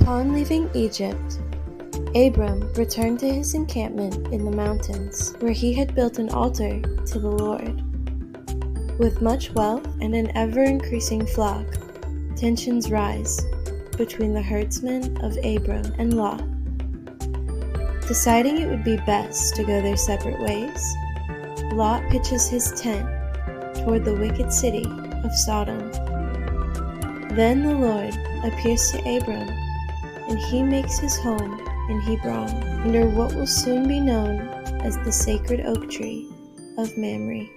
Upon leaving Egypt, Abram returned to his encampment in the mountains, where he had built an altar to the Lord. With much wealth and an ever-increasing flock, tensions rise between the herdsmen of Abram and Lot. Deciding it would be best to go their separate ways, Lot pitches his tent toward the wicked city of Sodom. Then the Lord appears to Abram, and he makes his home in Hebron, under what will soon be known as the sacred oak tree of Mamre.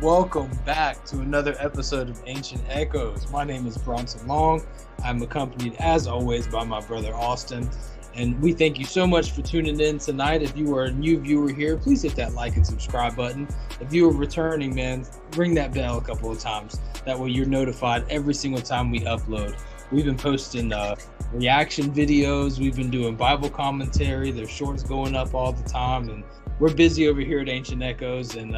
Welcome back to another episode of Ancient Echoes. My name is Bronson Long. I'm accompanied, as always, by my brother Austin. And we thank you so much for tuning in tonight. If you are a new viewer here, please hit that like and subscribe button. If you are returning, man, ring that bell a couple of times. That way you're notified every single time we upload. We've been posting reaction videos. We've been doing Bible commentary. There's shorts going up all the time. And we're busy over here at Ancient Echoes, and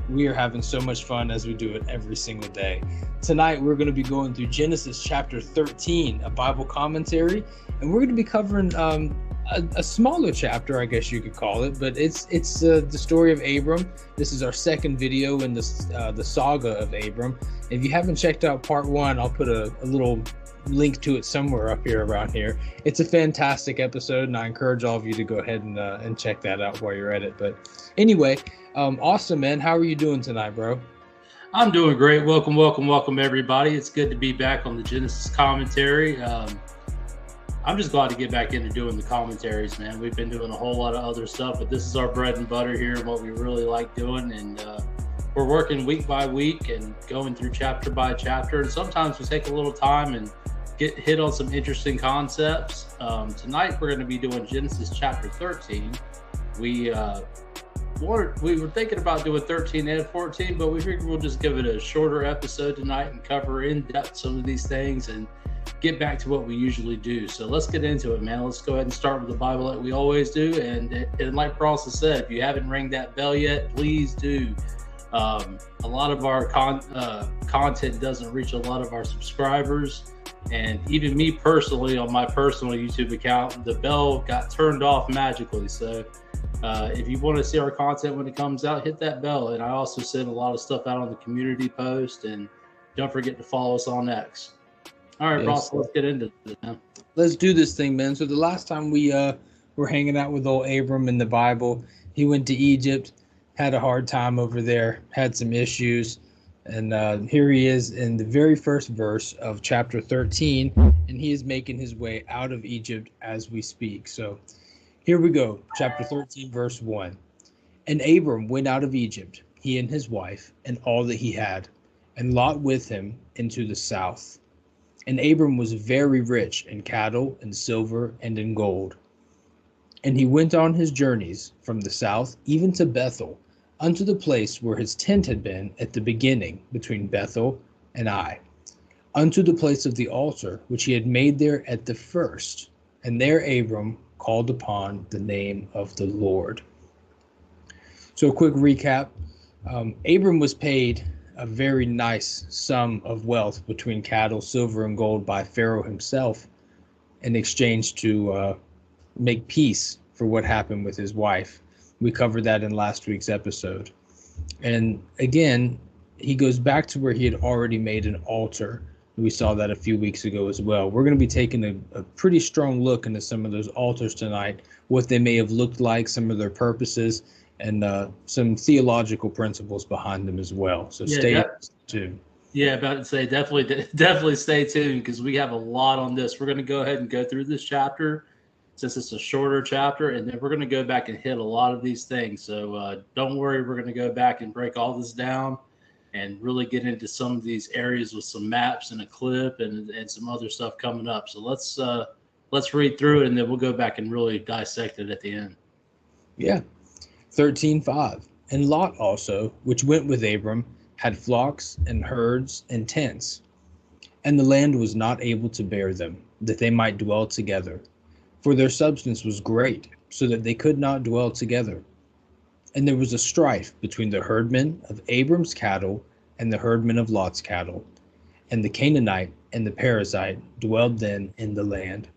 we are having so much fun as we do it every single day. Tonight, we're going to be going through Genesis chapter 13, a Bible commentary, and we're going to be covering a smaller chapter, I guess you could call it, but it's the story of Abram. This is our second video in the saga of Abram. If you haven't checked out part one, I'll put a little link to it somewhere up here around here. It's a fantastic episode, and I encourage all of you to go ahead and check that out while you're at it. But anyway, Austin, man, how are you doing tonight, bro? I'm doing great. Welcome, everybody. It's good to be back on the Genesis commentary. I'm just glad to get back into doing the commentaries, man. We've been doing a whole lot of other stuff, but this is our bread and butter here and what we really like doing. And we're working week by week and going through chapter by chapter. And sometimes we take a little time and get hit on some interesting concepts. Tonight, we're going to be doing Genesis chapter 13. We were thinking about doing 13 and 14, but we figured we'll just give it a shorter episode tonight and cover in depth some of these things and get back to what we usually do. So let's get into it, man. Let's go ahead and start with the Bible like we always do. And like Bronson said, if you haven't rang that bell yet, please do. A lot of our content doesn't reach a lot of our subscribers. And even me personally, on my personal YouTube account, the bell got turned off magically. So if you want to see our content when it comes out, hit that bell. And I also send a lot of stuff out on the community post. And don't forget to follow us on X. All right, Ross, let's get into this, man. Let's do this thing, man. So the last time we were hanging out with old Abram in the Bible, he went to Egypt, had a hard time over there, had some issues. And here he is in the very first verse of chapter 13, and he is making his way out of Egypt as we speak. So here we go, chapter 13, verse 1. And Abram went out of Egypt, he and his wife, and all that he had, and Lot with him into the south. And Abram was very rich in cattle and silver and in gold. And he went on his journeys from the south even to Bethel, unto the place where his tent had been at the beginning between Bethel and Ai, unto the place of the altar which he had made there at the first. And there Abram called upon the name of the Lord. So a quick recap. Abram was paid a very nice sum of wealth between cattle, silver, and gold by Pharaoh himself in exchange to make peace for what happened with his wife. We covered that in last week's episode. And again, he goes back to where he had already made an altar. We saw that a few weeks ago as well. We're going to be taking a pretty strong look into some of those altars tonight, what they may have looked like, some of their purposes, and some theological principles behind them as well. So stay tuned. Yeah, about to say, definitely stay tuned, because we have a lot on this. We're going to go ahead and go through this chapter, since it's a shorter chapter, and then we're going to go back and hit a lot of these things. So don't worry, we're going to go back and break all this down and really get into some of these areas with some maps and a clip and some other stuff coming up. So let's read through it, and then we'll go back and really dissect it at the end. Yeah. 13:5. And Lot also, which went with Abram, had flocks and herds and tents. And the land was not able to bear them, that they might dwell together. for their substance was great, so that they could not dwell together. And there was a strife between the herdmen of Abram's cattle and the herdmen of Lot's cattle. And the Canaanite and the Perizzite dwelled then in the land.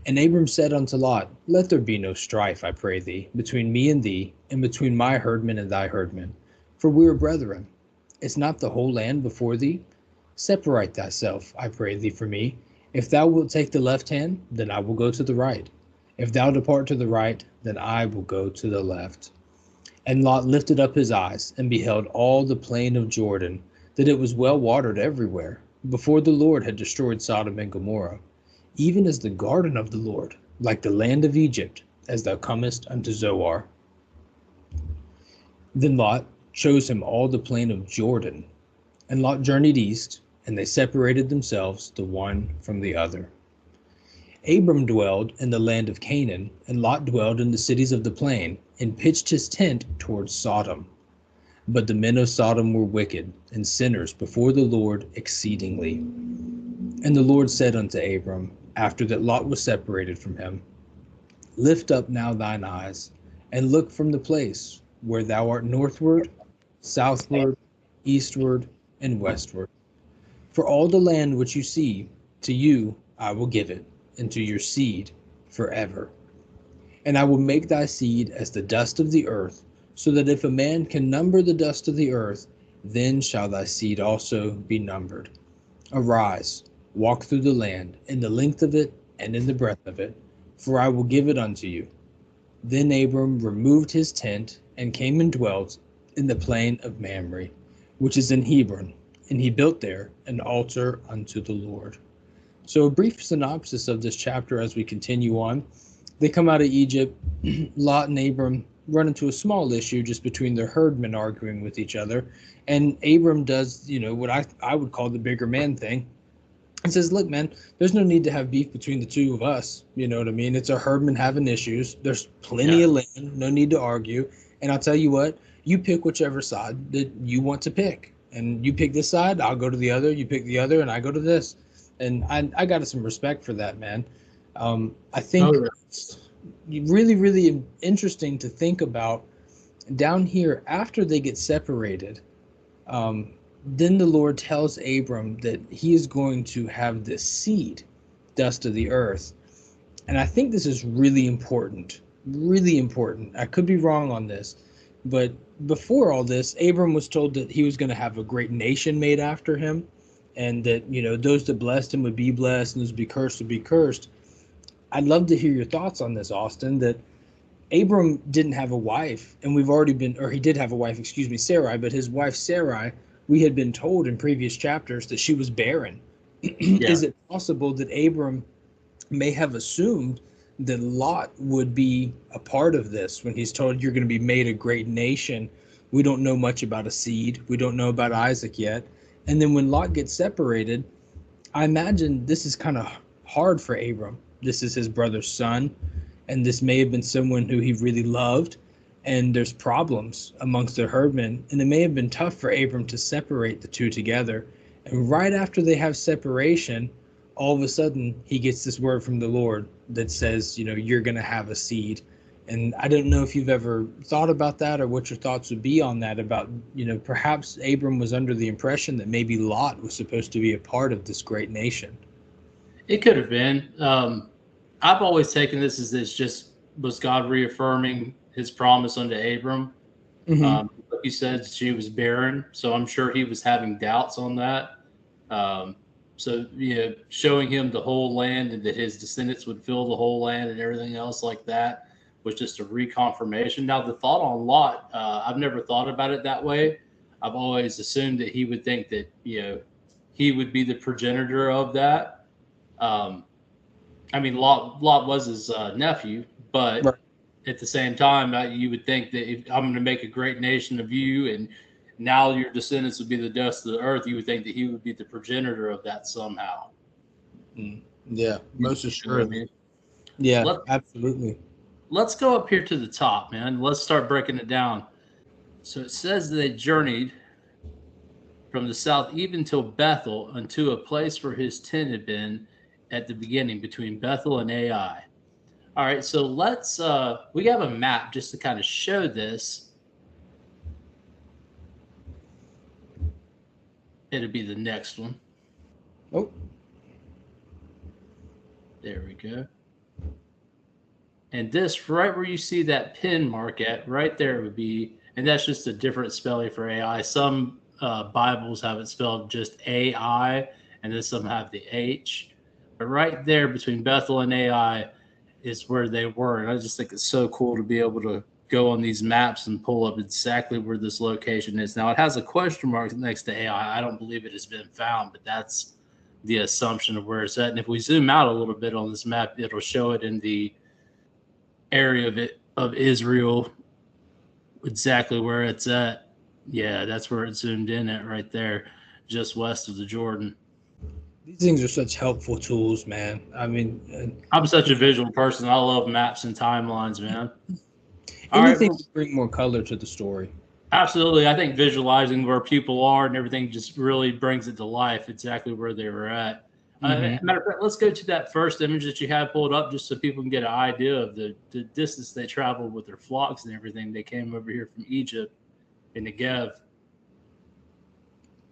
And Abram said unto Lot, Let there be no strife, I pray thee, between me and thee, and between my herdmen and thy herdmen, for we are brethren. Is not the whole land before thee? Separate thyself, I pray thee, from me. If thou wilt take the left hand, then I will go to the right. If thou depart to the right, then I will go to the left. And Lot lifted up his eyes, and beheld all the plain of Jordan, that it was well watered everywhere, before the Lord had destroyed Sodom and Gomorrah, even as the garden of the Lord, like the land of Egypt, as thou comest unto Zoar. Then Lot chose him all the plain of Jordan, and Lot journeyed east, and they separated themselves the one from the other. Abram dwelled in the land of Canaan, and Lot dwelled in the cities of the plain, and pitched his tent towards Sodom. But the men of Sodom were wicked and sinners before the Lord exceedingly. And the Lord said unto Abram, after that Lot was separated from him, Lift up now thine eyes, and look from the place where thou art northward, southward, eastward, and westward. For all the land which you see, to you I will give it, and to your seed forever. And I will make thy seed as the dust of the earth, so that if a man can number the dust of the earth, then shall thy seed also be numbered. Arise, walk through the land, in the length of it and in the breadth of it, for I will give it unto you. Then Abram removed his tent, and came and dwelt in the plain of Mamre, which is in Hebron, and he built there an altar unto the Lord. So a brief synopsis of this chapter as we continue on. They come out of Egypt. Lot and Abram run into a small issue just between their herdmen arguing with each other. And Abram does, what I would call the bigger man thing. And says, look, man, there's no need to have beef between the two of us. You know what I mean? It's a herdman having issues. There's plenty of land, no need to argue. And I'll tell you what, you pick whichever side that you want to pick. And you pick this side, I'll go to the other. You pick the other, and I go to this. And I got some respect for that, man. I think it's really, really interesting to think about down here after they get separated. Then the Lord tells Abram that he is going to have this seed, dust of the earth. And I think this is really important, really important. I could be wrong on this, but before all this, Abram was told that he was going to have a great nation made after him, and that, those that blessed him would be blessed, and those would be cursed. I'd love to hear your thoughts on this, Austin, that Abram didn't have a wife, and he did have a wife, Sarai, but his wife Sarai, we had been told in previous chapters that she was barren. Yeah. Is it possible that Abram may have assumed that Lot would be a part of this when he's told you're going to be made a great nation? We don't know much about a seed. We don't know about Isaac yet. And then when Lot gets separated, I imagine this is kind of hard for Abram. This is his brother's son, and this may have been someone who he really loved. And there's problems amongst the herdmen, and it may have been tough for Abram to separate the two together. And right after they have separation, all of a sudden he gets this word from the Lord that says, you're going to have a seed. And I don't know if you've ever thought about that, or what your thoughts would be on that, about, perhaps Abram was under the impression that maybe Lot was supposed to be a part of this great nation. It could have been. I've always taken this as was God reaffirming his promise unto Abram. Mm-hmm. Like you said, she was barren, so I'm sure he was having doubts on that. So showing him the whole land, and that his descendants would fill the whole land and everything else like that, was just a reconfirmation. Now, the thought on Lot, I've never thought about it that way. I've always assumed that he would think that he would be the progenitor of that. Lot was his nephew, but right. At the same time, you would think that if I'm going to make a great nation of you, and now your descendants would be the dust of the earth, you would think that he would be the progenitor of that somehow. Yeah, most assuredly. Yeah, absolutely. Let's go up here to the top, man. Let's start breaking it down. So it says they journeyed from the south even till Bethel, unto a place where his tent had been at the beginning, between Bethel and Ai. All right, so let's we have a map just to kind of show this. It'll be the next one. Oh, there we go. And this right where you see that pin mark at, right there would be, and that's just a different spelling for AI. Some Bibles have it spelled just AI, and then some have the H. But right there between Bethel and AI is where they were. And I just think it's so cool to be able to go on these maps and pull up exactly where this location is. Now, it has a question mark next to AI. I don't believe it has been found, but that's the assumption of where it's at. And if we zoom out a little bit on this map, it'll show it in the area of Israel, exactly where it's at. Yeah, that's where it zoomed in at right there, just west of the Jordan. these things are such helpful tools, man. I mean, I'm such a visual person. I love maps and timelines, man. anything to bring more color to the story. Absolutely. I think visualizing where people are and everything just really brings it to life, exactly where they were at. Matter of fact, let's go to that first image that you have pulled up just so people can get an idea of the distance they traveled with their flocks and everything. They came over here from Egypt in Negev.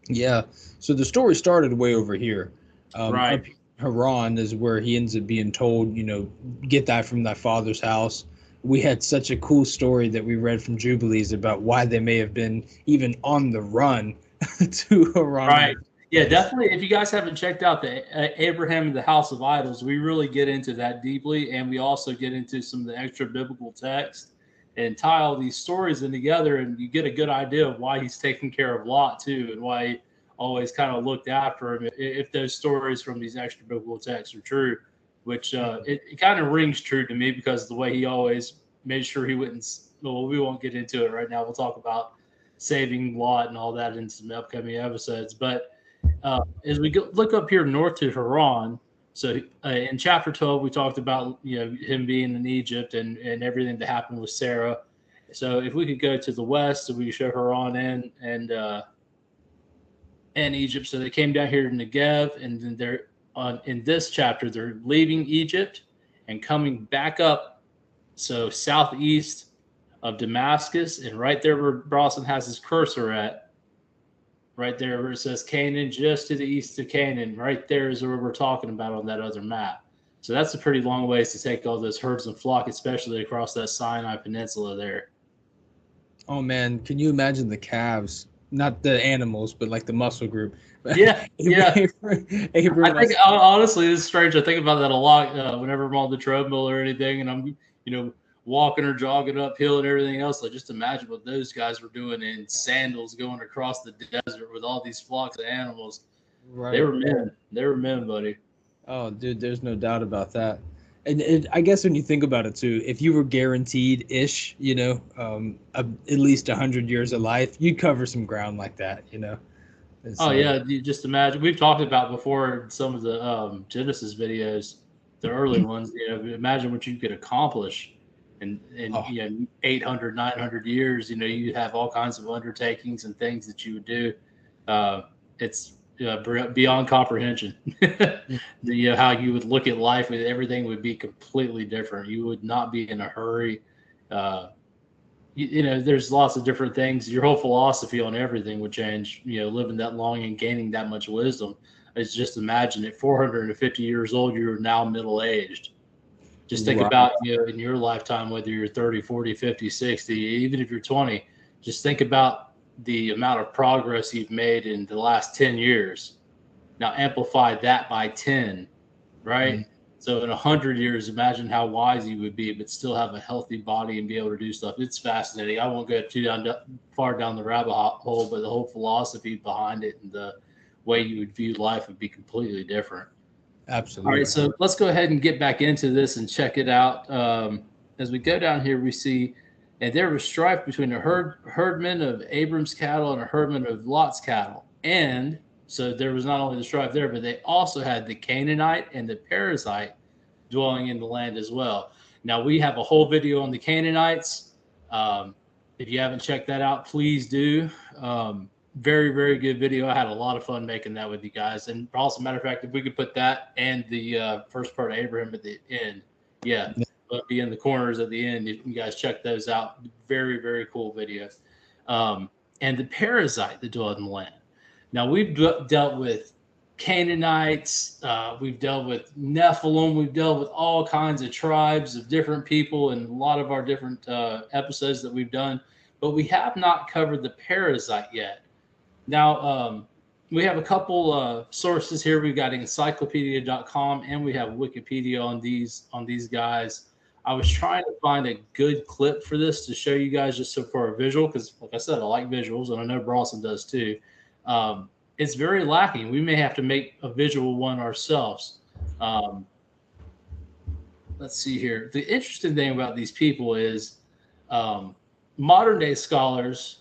Yeah. So the story started way over here. Right. Haran is where he ends up being told, get thy from thy father's house. We had such a cool story that we read from Jubilees about why they may have been even on the run to Haran. Right. Yeah, definitely. If you guys haven't checked out the Abraham and the House of Idols, we really get into that deeply, and we also get into some of the extra biblical text and tie all these stories in together, and you get a good idea of why he's taking care of Lot too, and why he always kind of looked after him. If those stories from these extra biblical texts are true, which it kind of rings true to me because of the way he always made sure he wouldn't. Well, we won't get into it right now. We'll talk about saving Lot and all that in some upcoming episodes, but. As we look up here north to Haran, so in chapter 12, we talked about him being in Egypt and everything that happened with Sarah. So if we could go to the west, so we show Haran and Egypt. So they came down here to Negev, and then they're in this chapter they're leaving Egypt and coming back up, so southeast of Damascus, and right there where Bronson has his cursor at. Right there where it says Canaan, just to the east of Canaan, right there is where we're talking about on that other map. So that's a pretty long ways to take all those herds and flock, especially across that Sinai Peninsula there. Oh man, can you imagine the calves? Not the animals, but like the muscle group. Yeah, yeah. I think honestly, it's strange. I think about that a lot whenever I'm on the treadmill or anything, and I'm walking or jogging uphill and everything else. Like, just imagine what those guys were doing in sandals going across the desert with all these flocks of animals. Right. They were men. They were men, buddy. Oh, dude, there's no doubt about that. And I guess when you think about it too, if you were guaranteed-ish, at least 100 years of life, you'd cover some ground like that, Yeah, you just imagine. We've talked about before in some of the Genesis videos, the early ones. Imagine what you could accomplish. In 800, 900 years, you have all kinds of undertakings and things that you would do. It's beyond comprehension. How you would look at life, everything would be completely different. You would not be in a hurry. There's lots of different things. Your whole philosophy on everything would change. Living that long and gaining that much wisdom. It's just imagine at 450 years old, you're now middle-aged. Just think about, in your lifetime, whether you're 30, 40, 50, 60, even if you're 20, just think about the amount of progress you've made in the last 10 years. Now amplify that by 10, right? Mm-hmm. So in 100 years, imagine how wise you would be, but still have a healthy body and be able to do stuff. It's fascinating. I won't go too far down the rabbit hole, but the whole philosophy behind it and the way you would view life would be completely different. Absolutely. All right, so let's go ahead and get back into this and check it out. As we go down here, we see, and there was strife between a herdman of Abram's cattle and a herdman of Lot's cattle. And so there was not only the strife there, but they also had the Canaanite and the Perizzite dwelling in the land as well. Now, we have a whole video on the Canaanites. If you haven't checked that out, please do. Very, very good video. I had a lot of fun making that with you guys. And also, matter of fact, if we could put that and the first part of Abraham at the end. Yeah. be in the corners at the end. You guys check those out. Very, very cool video. And the parasite that dwelled in the land. Now, we've dealt with Canaanites. We've dealt with Nephilim. We've dealt with all kinds of tribes of different people in a lot of our different episodes that we've done. But we have not covered the parasite yet. Now, we have a couple sources here. We've got encyclopedia.com and we have Wikipedia on these guys. I was trying to find a good clip for this to show you guys just so for a visual, because like I said, I like visuals, and I know Brawson does too. It's very lacking. We may have to make a visual one ourselves. Let's see here. The interesting thing about these people is modern day scholars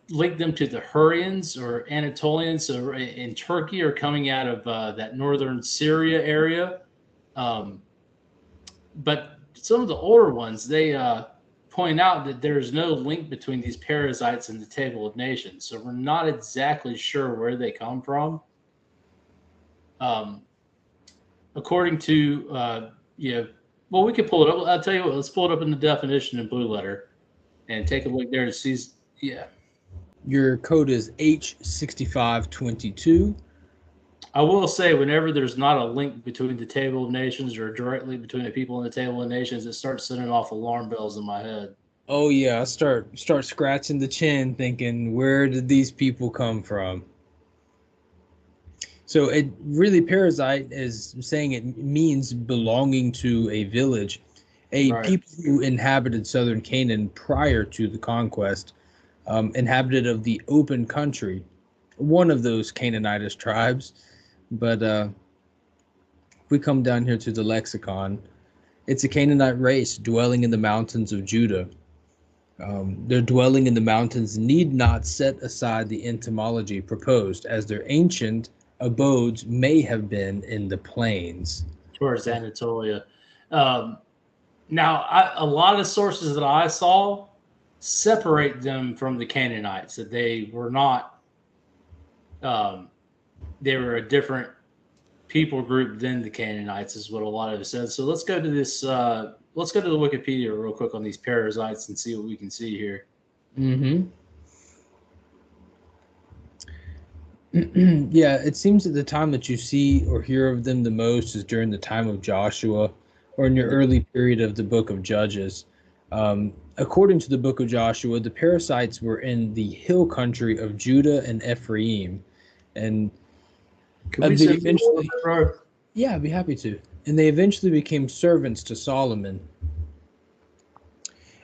link them to the Hurrians or Anatolians, so in Turkey, or coming out of that northern Syria area. But some of the older ones, they point out that there's no link between these parasites and the Table of Nations. So we're not exactly sure where they come from. According to, well, we can pull it up. I'll tell you what, let's pull it up in the definition in Blue Letter and take a look there and see. Yeah. Your code is H6522. I will say, whenever there's not a link between the Table of Nations or directly between the people in the Table of Nations, it starts sending off alarm bells in my head. Oh yeah, I start scratching the chin, thinking, where did these people come from? So it really, parasite is saying it means belonging to a village, people who inhabited southern Canaan prior to the conquest, inhabited of the open country, one of those Canaanitish tribes. But we come down here to the lexicon. It's a Canaanite race dwelling in the mountains of Judah. Their dwelling in the mountains need not set aside the etymology proposed, as their ancient abodes may have been in the plains. Towards Anatolia. Now, a lot of sources that I saw separate them from the Canaanites, that they were not... they were a different people group than the Canaanites, is what a lot of it says. So let's go to this. Let's go to the Wikipedia real quick on these parasites and see what we can see here. Yeah, it seems that the time that you see or hear of them the most is during the time of Joshua, or in your early period of the book of Judges. According to the book of Joshua, the parasites were in the hill country of Judah and Ephraim. And can we eventually, yeah, I'd be happy to. And they eventually became servants to Solomon.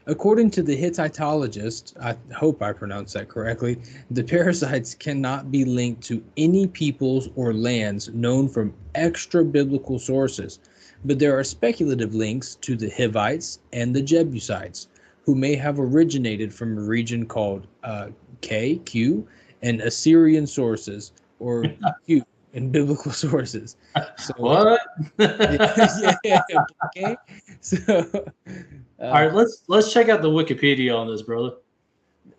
According to the Hittitologist, I hope I pronounced that correctly, the parasites cannot be linked to any peoples or lands known from extra-biblical sources, but there are speculative links to the Hivites and the Jebusites, who may have originated from a region called Q, and Assyrian sources, or Q in biblical sources. So, what? yeah, okay. So, all right, let's check out the Wikipedia on this, brother.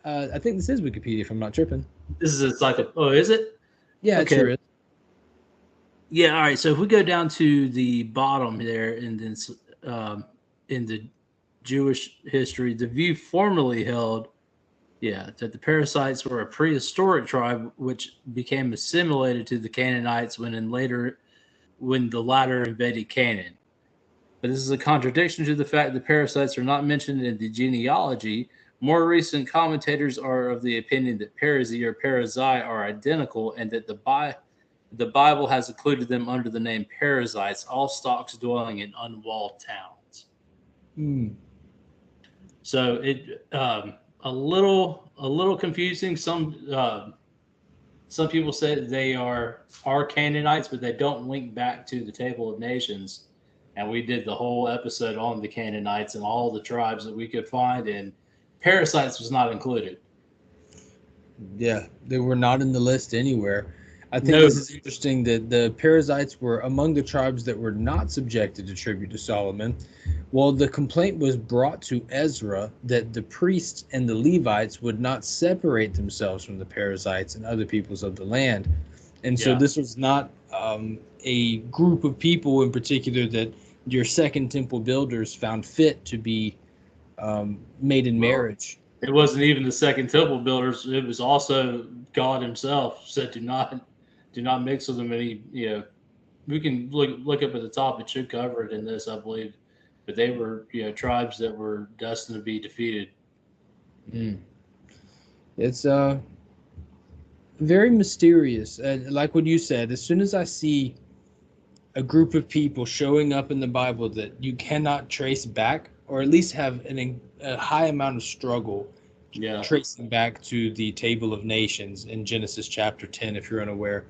I think this is Wikipedia, if I'm not tripping. This is is it? Yeah, okay. It sure is. Yeah, all right. So if we go down to the bottom there, and then in the Jewish history, the view formerly held, that the parasites were a prehistoric tribe which became assimilated to the Canaanites when the latter invaded Canaan. But this is a contradiction to the fact that parasites are not mentioned in the genealogy. More recent commentators are of the opinion that parasi or parasite are identical, and that the Bible has included them under the name parasites, all stocks dwelling in unwalled towns. So it a little confusing. Some people say that they are Canaanites, but they don't link back to the Table of Nations. And we did the whole episode on the Canaanites and all the tribes that we could find, and parasites was not included. Yeah, they were not in the list anywhere. I think this is interesting that the parasites were among the tribes that were not subjected to tribute to Solomon. Well, the complaint was brought to Ezra that the priests and the Levites would not separate themselves from the parasites and other peoples of the land. And so this was not a group of people in particular that your second temple builders found fit to be made in marriage. It wasn't even the second temple builders. It was also God himself said, do not mix with them. And we can look up at the top. It should cover it in this, I believe. But they were, tribes that were destined to be defeated. It's very mysterious. Like what you said, as soon as I see a group of people showing up in the Bible that you cannot trace back, or at least have a high amount of struggle tracing back to the Table of Nations in Genesis chapter 10, if you're unaware,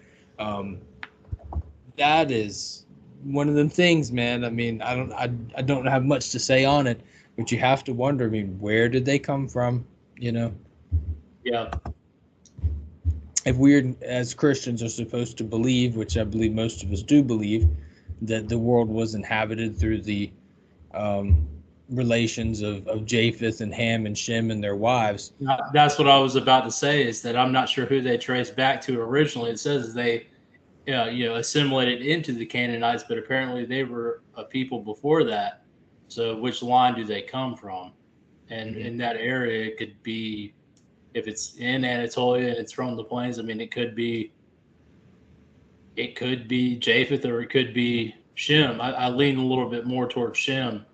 that is one of them things, man. I mean, I don't have much to say on it, but you have to wonder, I mean, where did they come from, Yeah. If we as Christians are supposed to believe, which I believe most of us do believe, that the world was inhabited through the relations of Japheth and Ham and Shem and their wives. That's what I was about to say, is that I'm not sure who they trace back to originally. It says they assimilated into the Canaanites, but apparently they were a people before that. So which line do they come from? And in that area, it could be, if it's in Anatolia and it's from the plains, I mean, it could be Japheth, or it could be Shem. I lean a little bit more towards Shem.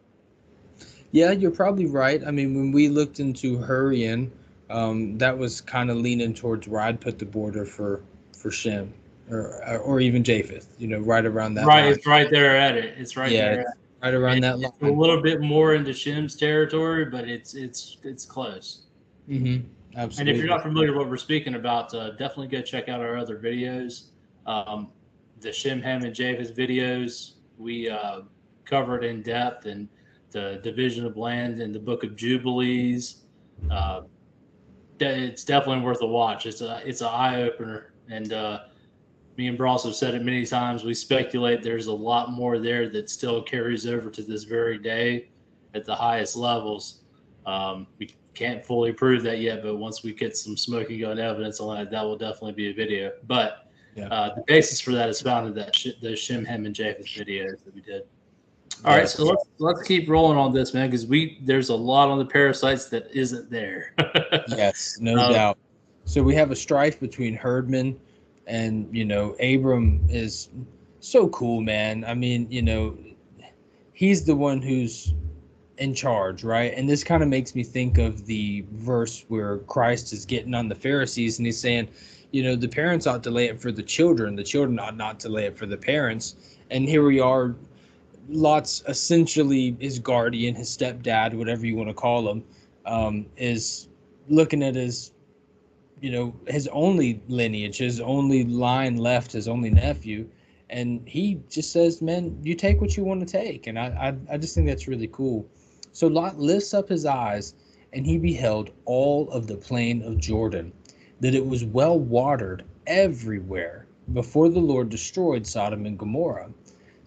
Yeah, you're probably right. I mean, when we looked into Hurrian, that was kind of leaning towards where I'd put the border for Shem, or even Japheth. Right around that. Right, line. it's right there at it. It's right there. Yeah, right around that line. It's a little bit more into Shem's territory, but it's close. Mm-hmm. Absolutely. And if you're not familiar with what we're speaking about, definitely go check out our other videos. The Shem, Ham, and Japheth videos, we covered in depth, and the division of land in the Book of Jubilees. It's definitely worth a watch. It's an eye opener, and me and Bros have said it many times. We speculate there's a lot more there that still carries over to this very day at the highest levels. We can't fully prove that yet, but once we get some smoking gun evidence on that, that will definitely be a video. But the basis for that is found in those Shem, Ham, and Japheth videos that we did. All right, so let's keep rolling on this, man, because there's a lot on the parasites that isn't there. Yes, no doubt. So we have a strife between herdmen, and Abram is so cool, man. I mean, he's the one who's in charge, right? And this kind of makes me think of the verse where Christ is getting on the Pharisees, and he's saying, the parents ought to lay it for the children ought not to lay it for the parents. And here we are, Lot's essentially his guardian, his stepdad, whatever you want to call him, is looking at his only lineage, his only line left, his only nephew, and he just says, man, you take what you want to take. And I just think that's really cool. So Lot lifts up his eyes, and he beheld all of the plain of Jordan, that it was well watered everywhere, before the Lord destroyed Sodom and Gomorrah.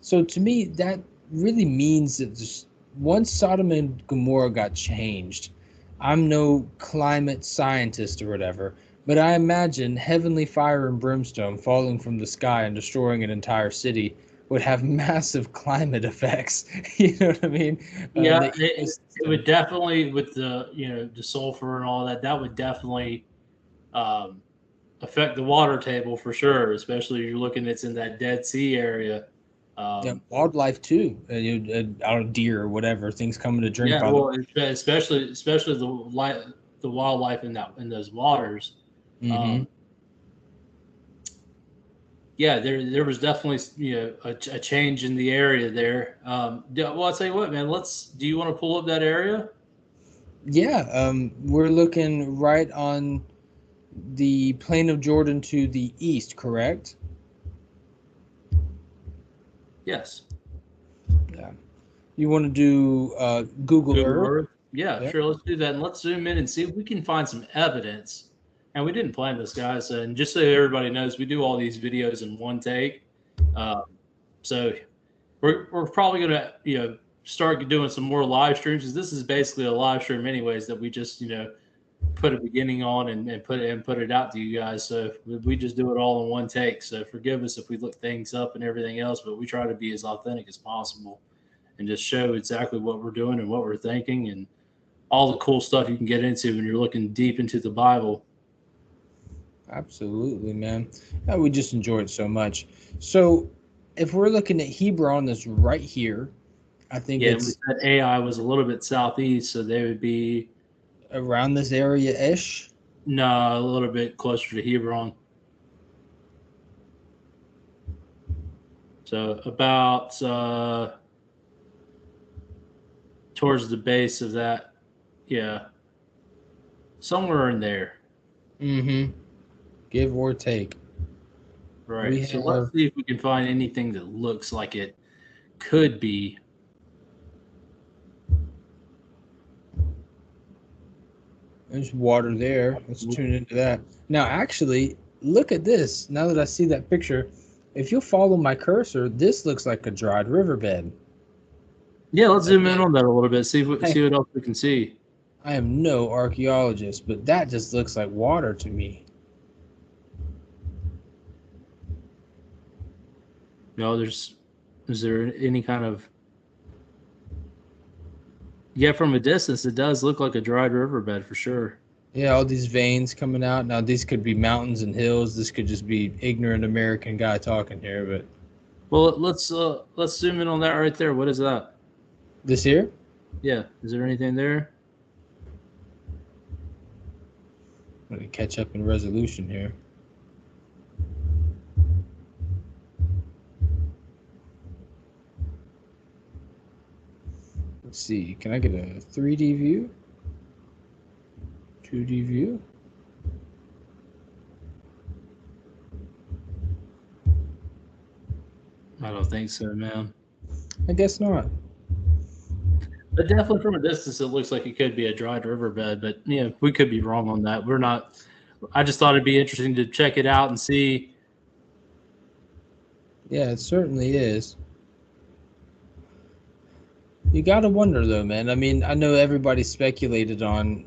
So to me, that really means that once Sodom and Gomorrah got changed, I'm no climate scientist or whatever, but I imagine heavenly fire and brimstone falling from the sky and destroying an entire city would have massive climate effects. You know what I mean? Yeah, it would definitely, with the sulfur and all that, that would definitely affect the water table for sure, especially if you're looking, it's in that Dead Sea area. Wildlife too. Out of deer or whatever, things coming to drink. Yeah, well, especially the wildlife in those waters. Mm-hmm. There was definitely a change in the area there. Well, I'll tell you what, man. Do you want to pull up that area? Yeah, we're looking right on the plain of Jordan to the east, correct? Yes. Yeah. You want to do Google Earth? Yeah, sure. Let's do that, and let's zoom in and see if we can find some evidence. And we didn't plan this, guys. And just so everybody knows, we do all these videos in one take. So we're probably gonna start doing some more live streams, because this is basically a live stream anyways, that we just put a beginning on and put it out to you guys. So we just do it all in one take. So forgive us if we look things up and everything else, but we try to be as authentic as possible. and just show exactly what we're doing and what we're thinking and all the cool stuff you can get into when you're looking deep into the Bible. Absolutely, man. We just enjoy it so much. So if we're looking at Hebron, that's right here. I think Yeah, we it's said AI was a little bit southeast, so they would be around this area-ish. a little bit closer to Hebron. So about towards the base of that, yeah, somewhere in there. Mm-hmm. Give or take. We Right. So let's have see if we can find anything that looks like it could be. there's water there. Let's tune into that. Now, actually, look at this. Now that I see that picture, if you'll follow my cursor, this looks like a dried riverbed. Yeah, let's zoom in on that a little bit. See Hey, what else we can see. I am no archaeologist, but that just looks like water to me. No, is there any kind of yeah, from a distance it does look like a dried riverbed for sure. Yeah, all these veins coming out. Now, these could be mountains and hills. This could just be ignorant American guy talking here, but Well, let's zoom in on that right there. What is that? this here? Yeah, is there anything there? I'm gonna catch up in resolution here. Let's see. Can I get a 3D view? 2D view? I don't think so, man. I guess not. But definitely from a distance, it looks like it could be a dried riverbed. But yeah, we could be wrong on that. We're not. I just thought it'd be interesting to check it out and see. Yeah, it certainly is. You gotta wonder though, man. I mean, I know everybody speculated on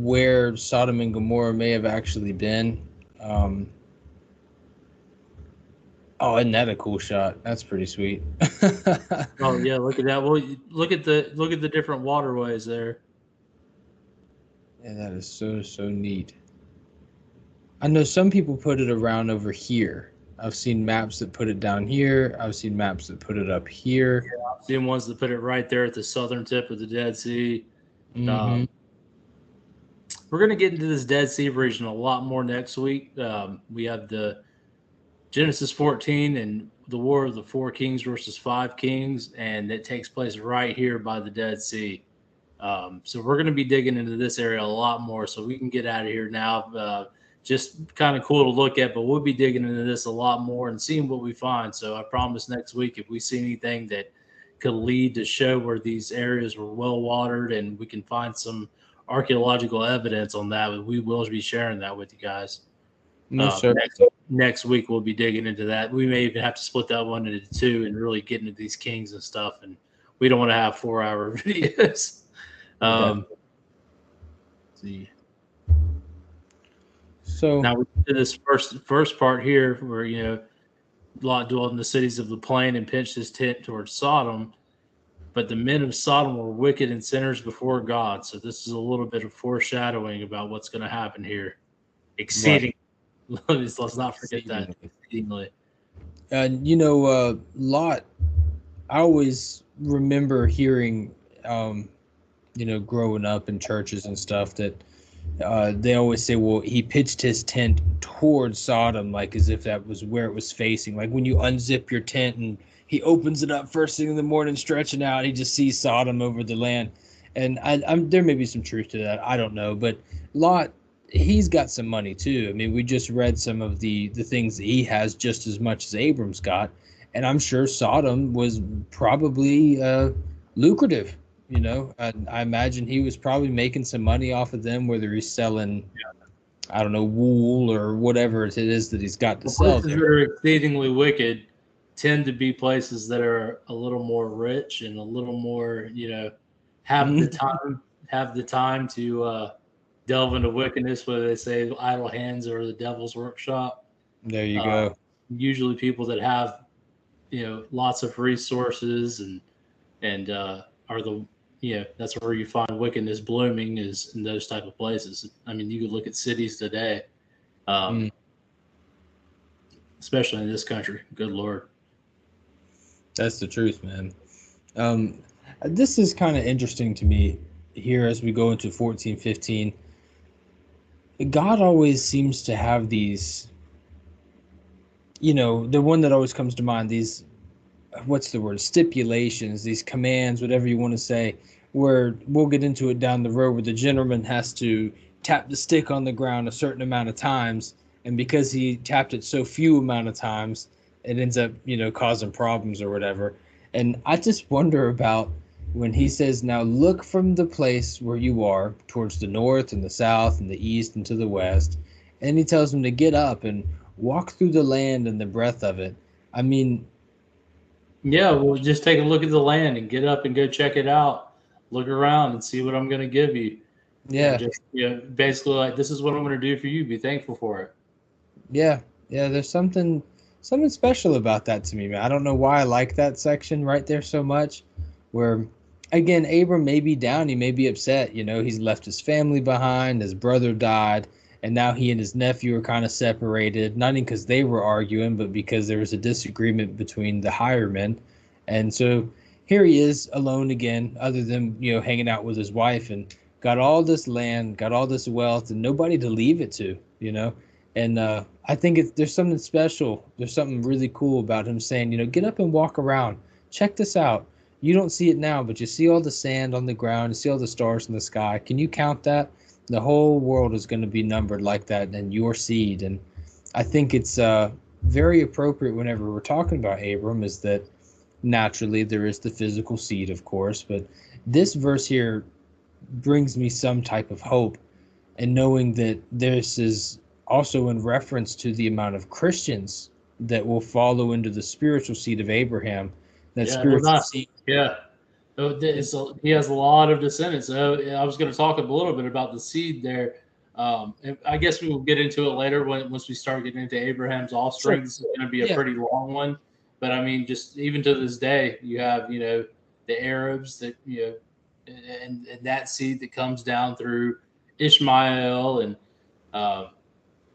where Sodom and Gomorrah may have actually been. Oh, isn't that a cool shot? That's pretty sweet. Oh yeah, look at that. Well, look at the different waterways there. Yeah, that is so neat. I know some people put it around over here. I've seen maps that put it down here. I've seen maps that put it up here. Yeah, I've seen ones that put it right there at the southern tip of the Dead Sea. Mm-hmm. We're going to get into this Dead Sea region a lot more next week. We have the Genesis 14 and the War of the Four Kings versus Five Kings, and it takes place right here by the Dead Sea. So we're going to be digging into this area a lot more, so we can get out of here now. Just kind of cool to look at, but we'll be digging into this a lot more and seeing what we find. So I promise next week, if we see anything that could lead to show where these areas were well watered and we can find some archaeological evidence on that, we will be sharing that with you guys. No, sir. Next week we'll be digging into that. We may even have to split that one into two and really get into these kings and stuff. And we don't want to have 4-hour videos. Yeah. See. So now we did this first part here where Lot dwelled in the cities of the plain and pitched his tent towards Sodom, but the men of Sodom were wicked and sinners before God. So this is a little bit of foreshadowing about what's going to happen here. Exceeding. Right. Let's not forget that. Exceedingly. Lot. I always remember hearing, growing up in churches and stuff that. They always say, well, he pitched his tent towards Sodom, like as if that was where it was facing. Like when you unzip your tent and he opens it up first thing in the morning, stretching out, he just sees Sodom over the land. And there may be some truth to that. I don't know. But Lot, he's got some money too. I mean, we just read some of the things that he has just as much as Abram's got. And I'm sure Sodom was probably lucrative. I imagine he was probably making some money off of them, whether he's selling, I don't know, wool or whatever it is that he's got to sell. Places that are exceedingly wicked tend to be places that are a little more rich and a little more, have the time to delve into wickedness, whether they say idle hands or the devil's workshop. There you go. Usually people that have, lots of resources and and are the that's where you find wickedness blooming, is in those type of places. I mean, you could look at cities today, um, Mm, especially in this country. Good Lord. that's the truth, man. Um, this is kind of interesting to me here as we go into 14:15. God always seems to have these, the one that always comes to mind, these, what's the word, stipulations, these commands, whatever you want to say, where we'll get into it down the road, where the gentleman has to tap the stick on the ground a certain amount of times, and because he tapped it so few amount of times, it ends up causing problems or whatever. And I just wonder about when he says, now look from the place where you are towards the north and the south and the east and to the west, and he tells him to get up and walk through the land and the breadth of it. I mean, Yeah, well, just take a look at the land and get up and go check it out. Look around and see what I'm going to give you. And yeah. just, basically like, this is what I'm going to do for you. Be thankful for it. Yeah, yeah, there's something special about that to me, man. I don't know why I like that section right there so much, where again, Abram may be down, he may be upset, he's left his family behind, his brother died, and now he and his nephew are kind of separated, not even because they were arguing, but because there was a disagreement between the hiremen. And so here he is alone again, other than, hanging out with his wife, and got all this land, got all this wealth, and nobody to leave it to. And I think there's something special. There's something really cool about him saying, get up and walk around. Check this out. You don't see it now, but you see all the sand on the ground. You see all the stars in the sky. Can you count that? The whole world is going to be numbered like that, and your seed. And I think it's very appropriate whenever we're talking about Abram, is that naturally there is the physical seed, of course, but this verse here brings me some type of hope, and knowing that this is also in reference to the amount of Christians that will follow into the spiritual seed of Abraham. That Yeah, they're spiritual not. seed. Yeah. So he has a lot of descendants. So I was going to talk a little bit about the seed there. And I guess we will get into it later once we start getting into Abraham's Sure. offspring. This is going to be a Yeah. pretty long one, but I mean, just even to this day, you have the Arabs that and that seed that comes down through Ishmael and uh,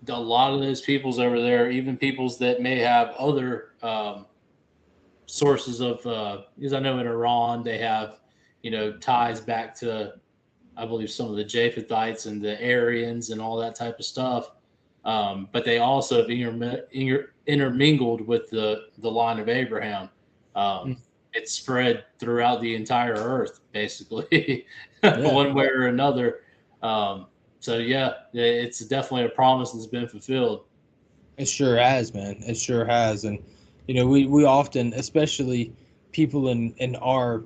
a lot of those peoples over there, even peoples that may have other sources of because I know in Iran they have ties back to, I believe, some of the Japhethites and the Aryans and all that type of stuff. But they also have intermingled with the line of Abraham. Um, Mm. it's spread throughout the entire earth, basically, Yeah. one way or another. So yeah, it's definitely a promise that's been fulfilled. It sure has, man. It sure has. And we often, especially people in our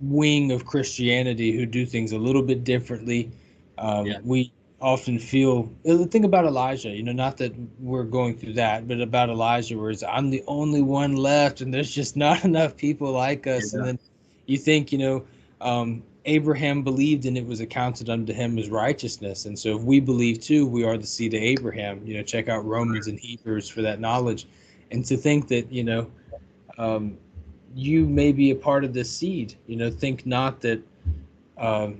wing of Christianity who do things a little bit differently, Yeah, we often feel, think about Elijah, not that we're going through that, but about Elijah, where it's, I'm the only one left and there's just not enough people like us. And yeah, then you think, Abraham believed and it was accounted unto him as righteousness. And so if we believe too, we are the seed of Abraham. Check out Romans and Hebrews for that knowledge. And to think that, um, you may be a part of this seed. Think not that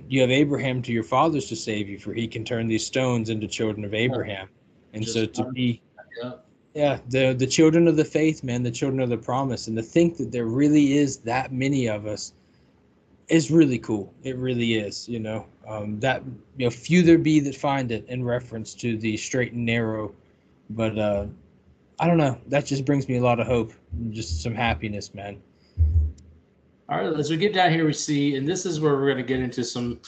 you have Abraham to your fathers to save you, for he can turn these stones into children of yeah. Abraham. And so Just to be, yeah. yeah, the children of the faith, man, the children of the promise, and to think that there really is that many of us is really cool. It really is. That few there be that find it, in reference to the straight and narrow. But I don't know. That just brings me a lot of hope, just some happiness, man. All right, as we get down here, we see, and this is where we're going to get into some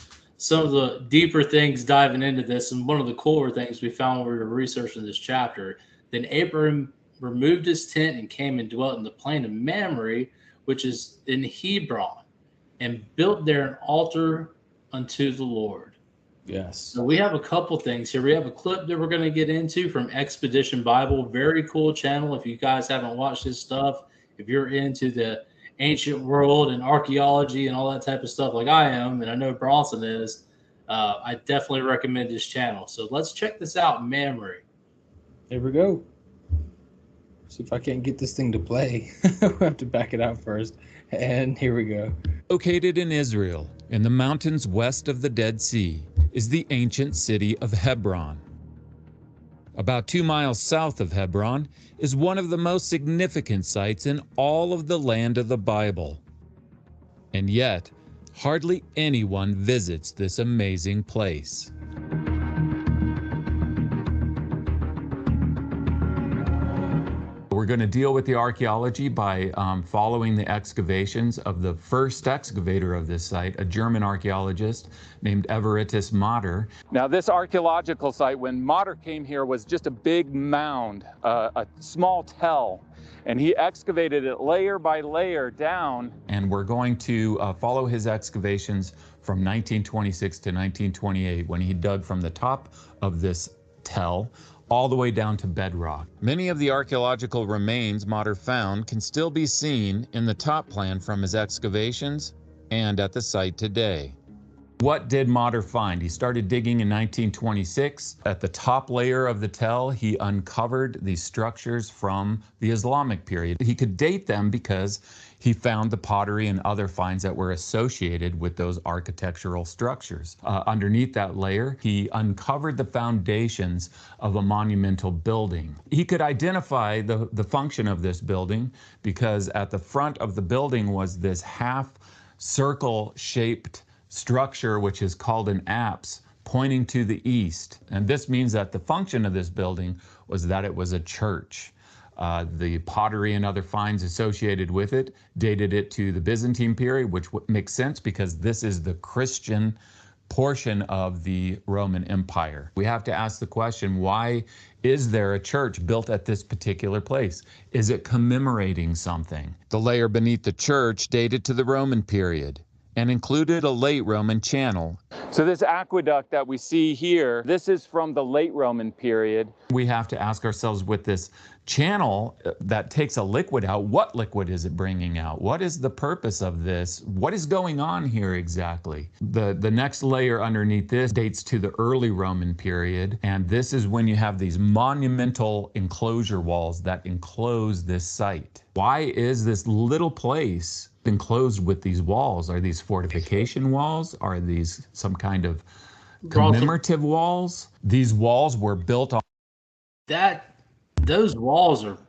of the deeper things diving into this. And one of the cooler things we found when we were researching this chapter, then Abram removed his tent and came and dwelt in the plain of Mamre, which is in Hebron, and built there an altar unto the Lord. Yes. So we have a couple things here. We have a clip that we're going to get into from Expedition Bible. Very cool channel. If you guys haven't watched his stuff, if you're into the ancient world and archaeology and all that type of stuff like I am, and I know Bronson is, I definitely recommend this channel. So let's check this out, Mamre. Here we go. See if I can't get this thing to play. We'll have to back it out first. And here we go. Located in Israel, in the mountains west of the Dead Sea, is the ancient city of Hebron. About 2 miles south of Hebron is one of the most significant sites in all of the land of the Bible. And yet, hardly anyone visits this amazing place. We're going to deal with the archaeology by following the excavations of the first excavator of this site, a German archaeologist named Everitus Mamre. Now, this archaeological site, when Mamre came here, was just a big mound, a small tell, and he excavated it layer by layer down. And we're going to follow his excavations from 1926 to 1928, when he dug from the top of this tell all the way down to bedrock. Many of the archaeological remains Mamre found can still be seen in the top plan from his excavations and at the site today. What did Mamre find? He started digging in 1926. At the top layer of the tell, he uncovered these structures from the Islamic period. He could date them because he found the pottery and other finds that were associated with those architectural structures. Underneath that layer, he uncovered the foundations of a monumental building. He could identify the function of this building because at the front of the building was this half circle-shaped structure, which is called an apse, pointing to the east. And this means that the function of this building was that it was a church. The pottery and other finds associated with it dated it to the Byzantine period, which makes sense because this is the Christian portion of the Roman Empire. We have to ask the question, why is there a church built at this particular place? Is it commemorating something? The layer beneath the church dated to the Roman period and included a late Roman channel. So this aqueduct that we see here, this is from the late Roman period. We have to ask ourselves, with this channel that takes a liquid out, what liquid is it bringing out? What is the purpose of this? What is going on here exactly? The next layer underneath this dates to the early Roman period, and this is when you have these monumental enclosure walls that enclose this site. Why is this little place enclosed with these walls? Are these fortification walls? Are these some kind of commemorative walls? These walls were built on those walls are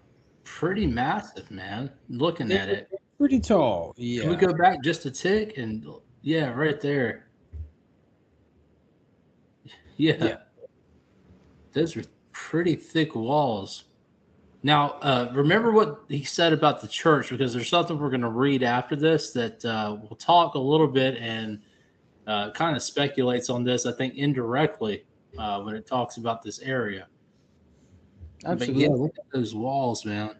pretty massive, man. Looking at it, Pretty tall. Yeah. Can we go back just a tick? And yeah, right there. Yeah. Those are pretty thick walls. Now, remember what he said about the church, because there's something we're going to read after this that we'll talk a little bit and kind of speculates on this, I think, indirectly when it talks about this area. Absolutely. But yeah, look at those walls, man.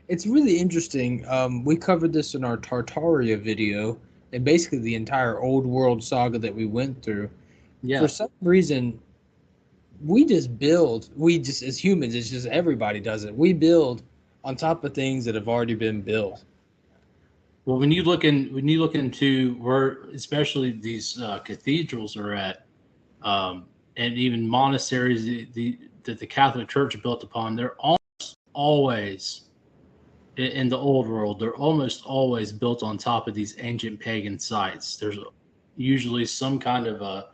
It's really interesting. We covered this in our Tartaria video, and basically the entire old world saga that we went through. Yeah. For some reason, as humans, it's just everybody does it. We build on top of things that have already been built. Well, when you look into where, especially these cathedrals are at, and even monasteries that the Catholic Church built upon, they're almost always in the old world. They're almost always built on top of these ancient pagan sites. There's usually some kind of a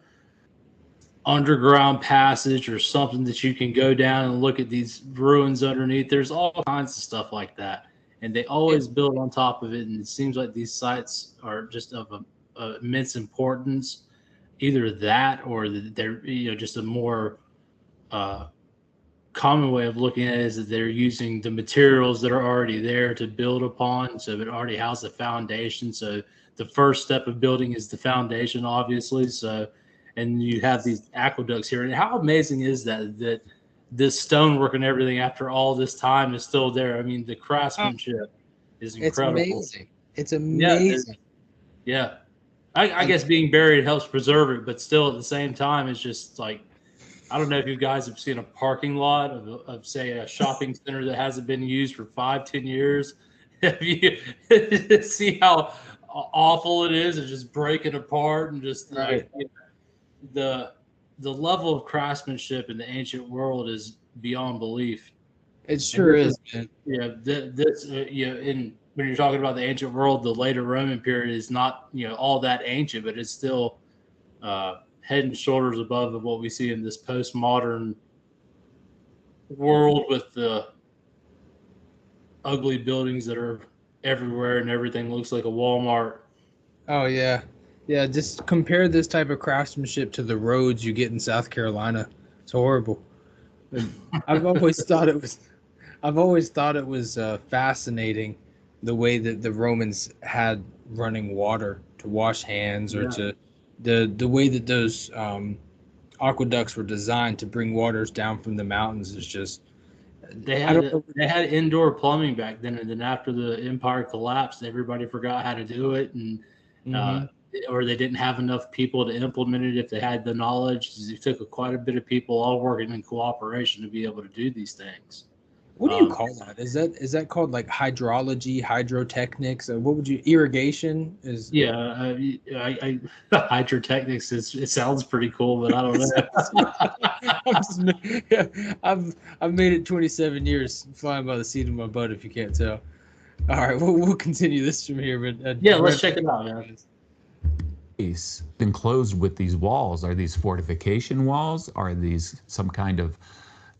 underground passage or something that you can go down and look at these ruins underneath. There's all kinds of stuff like that, and they always build on top of it. And it seems like these sites are just of immense importance. Either that, or they're just a more common way of looking at it is that they're using the materials that are already there to build upon. So it already has the foundation. So the first step of building is the foundation, obviously. So, and you have these aqueducts here. And how amazing is that this stonework and everything after all this time is still there? I mean, the craftsmanship is incredible. It's amazing. It's amazing. Yeah. I guess being buried helps preserve it, but still at the same time, it's just like, I don't know if you guys have seen a parking lot of say, a shopping center that hasn't been used for 5-10 years. Have you see how awful it is? It's just breaking apart and just right. Like, the level of craftsmanship in the ancient world is beyond belief. It sure is, man. Yeah, this and when you're talking about the ancient world, the later Roman period is not, all that ancient, but it's still head and shoulders above of what we see in this postmodern world with the ugly buildings that are everywhere and everything looks like a Walmart. Oh yeah, yeah. Just compare this type of craftsmanship to the roads you get in South Carolina. It's horrible. I've always thought it was. I've always thought it was fascinating the way that the Romans had running water to wash hands, or to the way that those aqueducts were designed to bring waters down from the mountains is just. They had indoor plumbing back then, and then after the empire collapsed, everybody forgot how to do it, and or they didn't have enough people to implement it. If they had the knowledge, it took quite a bit of people all working in cooperation to be able to do these things. What do you call that? Is that called like hydrology, hydrotechnics? What would you irrigation is? Yeah, I hydrotechnics it sounds pretty cool, but I don't know. I've made it 27 years flying by the seat of my butt. If you can't tell. All right, we'll continue this from here. But let's check it out, man. Enclosed with these walls, are these fortification walls? Are these some kind of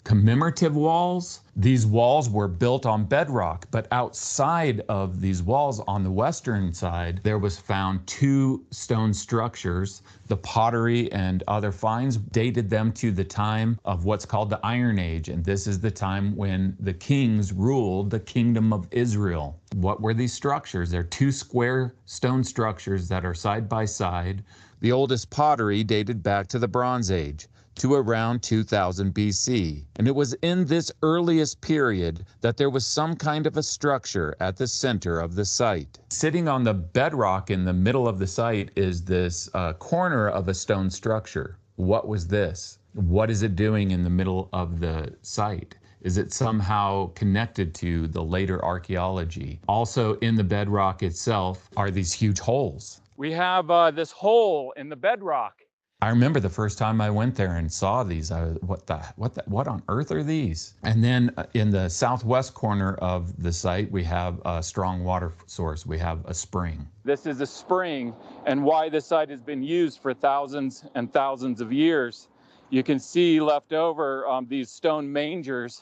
commemorative walls? These walls were built on bedrock, but outside of these walls on the western side, there was found 2 stone structures. The pottery and other finds dated them to the time of what's called the Iron Age, and this is the time when the kings ruled the kingdom of Israel. What were these structures? They're 2 square stone structures that are side by side. The oldest pottery dated back to the Bronze Age, to around 2000 BC. And it was in this earliest period that there was some kind of a structure at the center of the site. Sitting on the bedrock in the middle of the site is this corner of a stone structure. What was this? What is it doing in the middle of the site? Is it somehow connected to the later archaeology? Also in the bedrock itself are these huge holes. We have this hole in the bedrock. I remember the first time I went there and saw these. What on earth are these? And then in the southwest corner of the site, we have a strong water source. We have a spring. This is a spring, and why this site has been used for thousands and thousands of years. You can see left over these stone mangers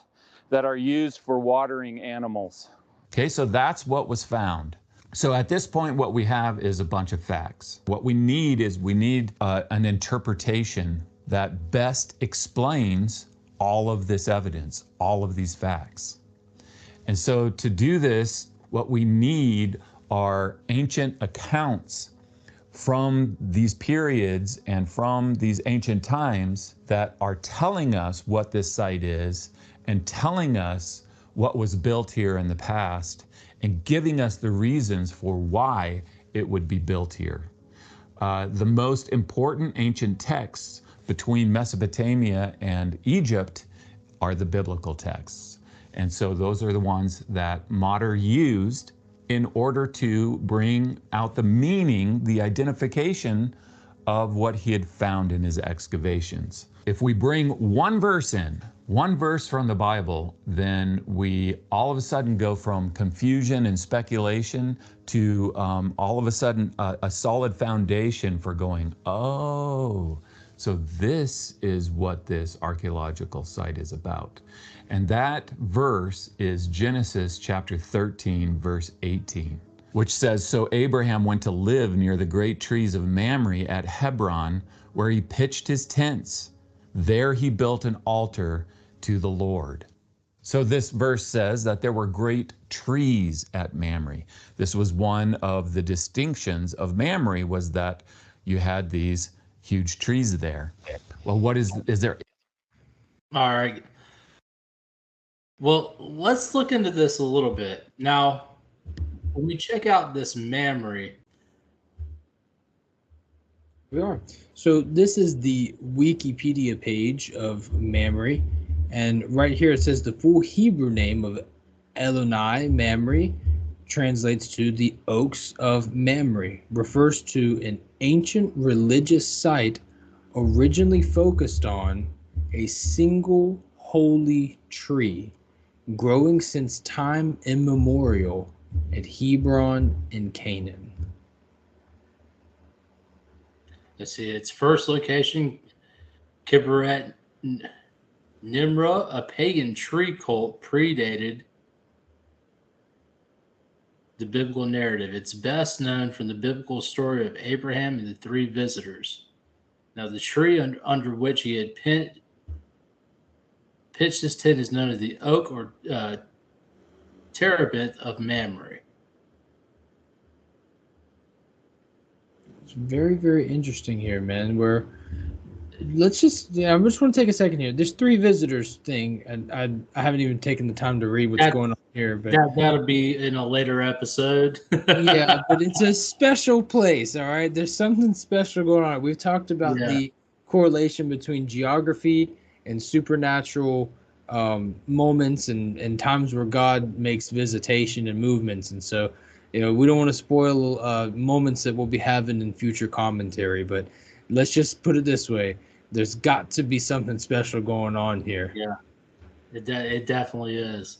that are used for watering animals. Okay, so that's what was found. So at this point, what we have is a bunch of facts. What we need is an interpretation that best explains all of this evidence, all of these facts. And so to do this, what we need are ancient accounts from these periods and from these ancient times that are telling us what this site is and telling us what was built here in the past, and giving us the reasons for why it would be built here. The most important ancient texts between Mesopotamia and Egypt are the biblical texts. And so those are the ones that Mamre used in order to bring out the meaning, the identification of what he had found in his excavations. If we bring one verse in, one verse from the Bible, then we all of a sudden go from confusion and speculation to all of a sudden a solid foundation for going, oh, so this is what this archaeological site is about. And that verse is Genesis chapter 13, verse 18, which says, "So Abraham went to live near the great trees of Mamre at Hebron, where he pitched his tents. There he built an altar to the Lord." So this verse says that there were great trees at Mamre. This was one of the distinctions of Mamre, was that you had these huge trees there. Well, what is there? All right. Well, let's look into this a little bit. Now, when we check out this Mamre, we are. So this is the Wikipedia page of Mamre, and right here it says the full Hebrew name of Elonai Mamre translates to the Oaks of Mamre, refers to an ancient religious site originally focused on a single holy tree growing since time immemorial at Hebron in Canaan. Let's see, its first location, Kibberet Nimrah, a pagan tree cult, predated the biblical narrative. It's best known from the biblical story of Abraham and the three visitors. Now, the tree under which he had pitched his tent is known as the oak or terebinth of Mamre. It's very, very interesting here, man. I just want to take a second here. There's three visitors thing, and I haven't even taken the time to read what's going on here. But that'll be in a later episode. Yeah, but it's a special place, all right? There's something special going on. We've talked about the correlation between geography and supernatural moments and times where God makes visitation and movements. And so, we don't want to spoil moments that we'll be having in future commentary, but let's just put it this way. There's got to be something special going on here. Yeah, it definitely is.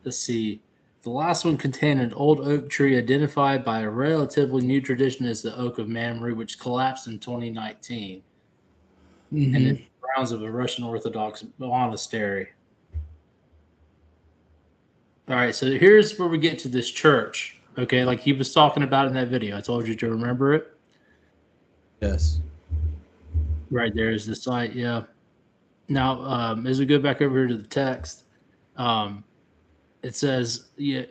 Let's see. The last one contained an old oak tree identified by a relatively new tradition as the Oak of Mamre, which collapsed in 2019. And in the grounds of a Russian Orthodox monastery. All right, so here's where we get to this church. Okay, like he was talking about in that video. I told you to remember it. Yes. Right there is the site, yeah. Now, as we go back over here to the text, it says, the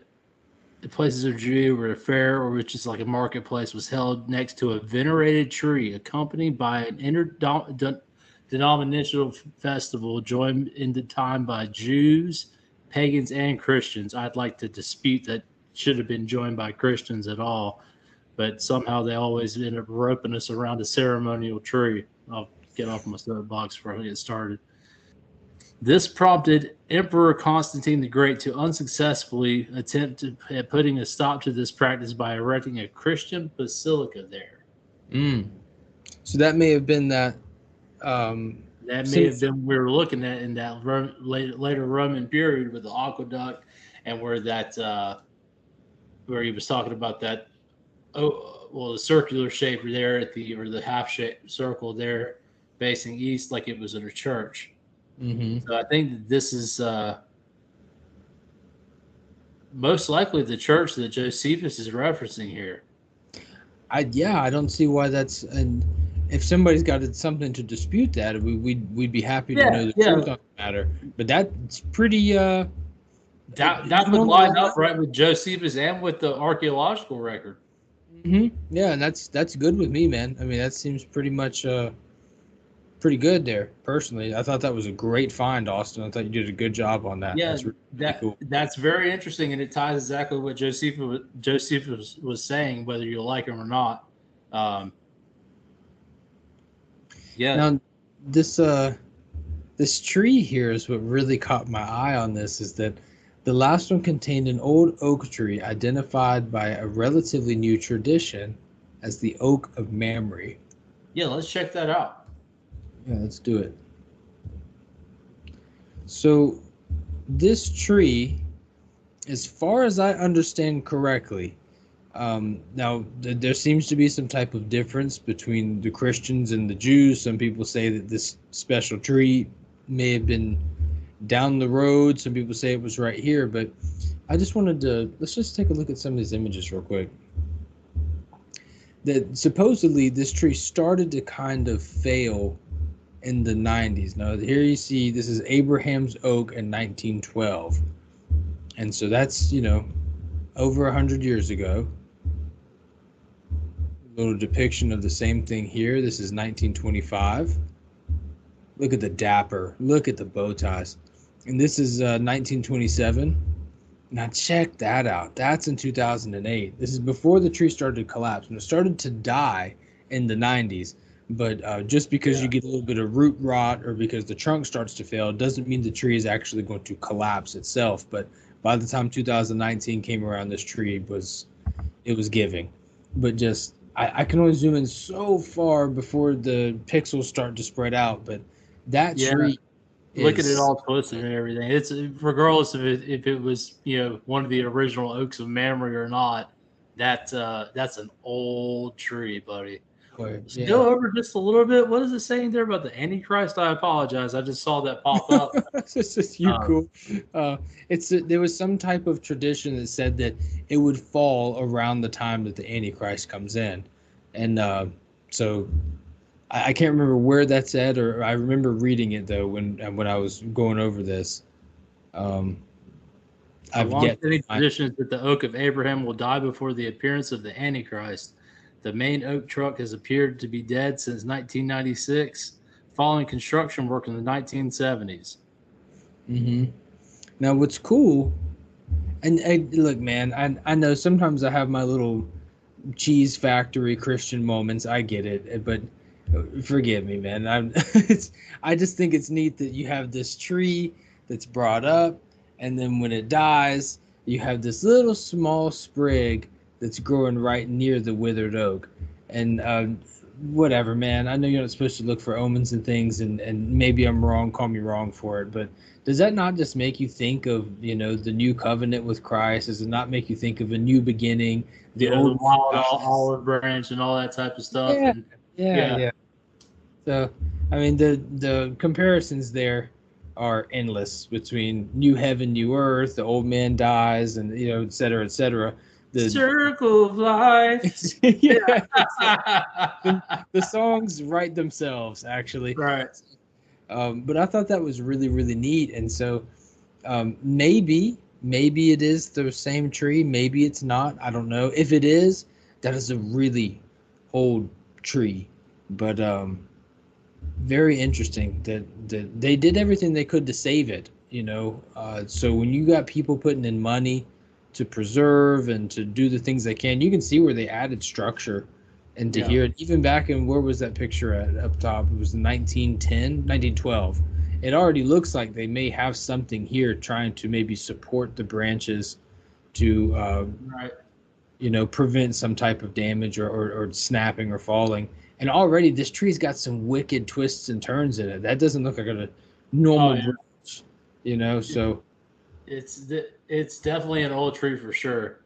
places of Judea where a fair, or which is like a marketplace, was held next to a venerated tree, accompanied by an interdenominational festival joined in the time by Jews, pagans, and Christians. I'd like to dispute that should have been joined by Christians at all, but somehow they always end up roping us around a ceremonial tree. I'll get off my soapbox before I get started. This prompted Emperor Constantine the Great to unsuccessfully attempt at putting a stop to this practice by erecting a Christian basilica there. So that may have been that. That may have been we were looking at in that later Roman period with the aqueduct, and where he was talking about that. The circular shape there or the half-shaped circle there, facing east, like it was in a church. So I think that this is most likely the church that Josephus is referencing here. I don't see why that's. And if somebody's got something to dispute that, we'd be happy to know the truth on the matter. But that's pretty. That would line up right with Josephus and with the archaeological record. Yeah, and that's good with me, man. I mean, that seems pretty much pretty good there. Personally, I thought that was a great find, Austin. I thought you did a good job on that. Yeah, that's really cool. That's very interesting, and it ties exactly what Josephus was saying, whether you like him or not. Now, this tree here is what really caught my eye on this. Is that the last one contained an old oak tree identified by a relatively new tradition as the Oak of Mamre. Yeah, let's check that out. Yeah, let's do it. So this tree, as far as I understand correctly, now there seems to be some type of difference between the Christians and the Jews. Some people say that this special tree may have been down the road. Some people say it was right here, but I just wanted to, let's just take a look at some of these images real quick. That supposedly this tree started to kind of fail in the 90s. Now here you see this is Abraham's oak in 1912, and so that's over 100 years ago. A little depiction of the same thing here. This is 1925. Look at the dapper, look at the bow ties. And this is 1927. Now check that out. That's in 2008. This is before the tree started to collapse, and it started to die in the 90s. But just because you get a little bit of root rot or because the trunk starts to fail doesn't mean the tree is actually going to collapse itself. But by the time 2019 came around, this tree was giving. But just I can only zoom in so far before the pixels start to spread out. But that tree Look at it is all twisted and everything. It's regardless of if it was one of the original oaks of Mamre or not. That's an old tree, buddy. Let's yeah. go over just a little bit. What is it saying there about the Antichrist? I apologize. I just saw that pop up. It's just you cool. There was some type of tradition that said that it would fall around the time that the Antichrist comes in, and so I can't remember where that's at, or I remember reading it though when I was going over this. I've yet tradition is that the oak of Abraham will die before the appearance of the Antichrist. The main oak trunk has appeared to be dead since 1996, following construction work in the 1970s. Now, what's cool, and look, man, I know sometimes I have my little cheese factory Christian moments. I get it, but forgive me, man. I just think it's neat that you have this tree that's brought up, and then when it dies, you have this little small sprig that's growing right near the withered oak. And whatever, man. I know you're not supposed to look for omens and things, and maybe I'm wrong. Call me wrong for it, but does that not just make you think of the new covenant with Christ? Does it not make you think of a new beginning, the old wild olive branch and all that type of stuff? Yeah. So, I mean, the comparisons there are endless between new heaven, new earth. The old man dies, and et cetera, et cetera. The circle of life. The songs write themselves, actually. Right. But I thought that was really, really neat. And so maybe it is the same tree. Maybe it's not. I don't know. If it is, that is a really old tree. But very interesting that they did everything they could to save it. So when you got people putting in money to preserve and to do the things they can, you can see where they added structure. And to hear it, even back in, where was that picture at up top? It was 1912. It already looks like they may have something here trying to maybe support the branches to, prevent some type of damage or snapping or falling. And already this tree's got some wicked twists and turns in it. That doesn't look like a normal branch, so. It's definitely an old tree for sure.